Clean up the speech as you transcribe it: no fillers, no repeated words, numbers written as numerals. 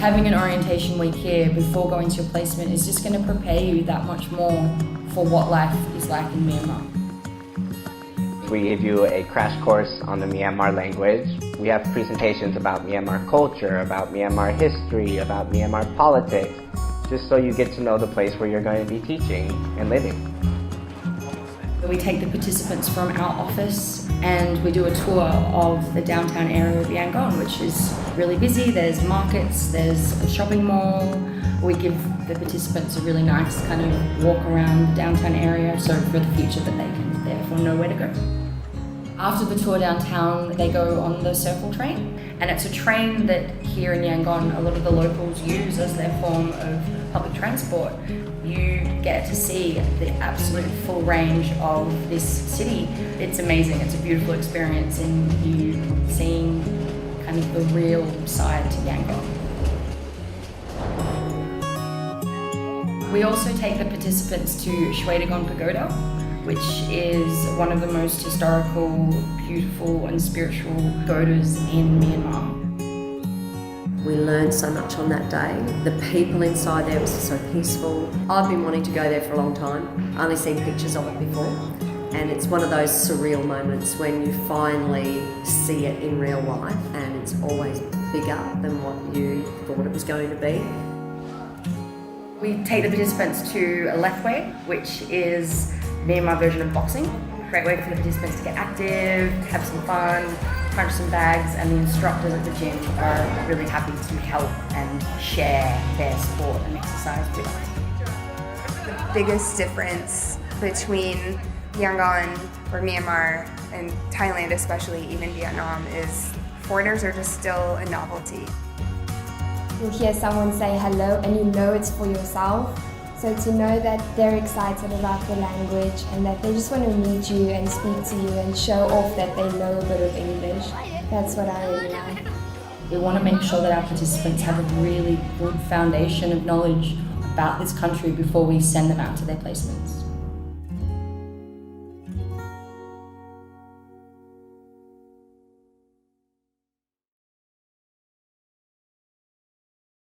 Having an orientation week here before going to your placement is just going to prepare you that much more for what life is like in Myanmar. We give you a crash course on the Myanmar language. We have presentations about Myanmar culture, about Myanmar history, about Myanmar politics, just so you get to know the place where you're going to be teaching and living. We take the participants from our office and we do a tour of the downtown area of Yangon, which is really busy. There's markets, there's a shopping mall. We give the participants a really nice kind of walk around the downtown area, so for the future that they can therefore know where to go. After the tour downtown, they go on the circle train, and it's a train that here in Yangon a lot of the locals use as their form of public transport. You get to see the absolute full range of this city. It's amazing, it's a beautiful experience, and you seeing kind of the real side to Yangon. We also take the participants to Shwedagon Pagoda, which is one of the most historical, beautiful and spiritual pagodas in Myanmar. We learned so much on that day. The people inside there was so peaceful. I've been wanting to go there for a long time. Only seen pictures of it before. And it's one of those surreal moments when you finally see it in real life, and it's always bigger than what you thought it was going to be. We take the participants to a lethway, which is Myanmar version of boxing. Great way for the participants to get active, have some fun, punch some bags, and the instructors at the gym are really happy to help and share their sport and exercise with us. The biggest difference between Yangon or Myanmar and Thailand, especially even Vietnam, is foreigners are just still a novelty. You hear someone say hello and you know it's for yourself. So to know that they're excited about the language and that they just want to meet you and speak to you and show off that they know a bit of English, that's what I really like. We want to make sure that our participants have a really good foundation of knowledge about this country before we send them out to their placements.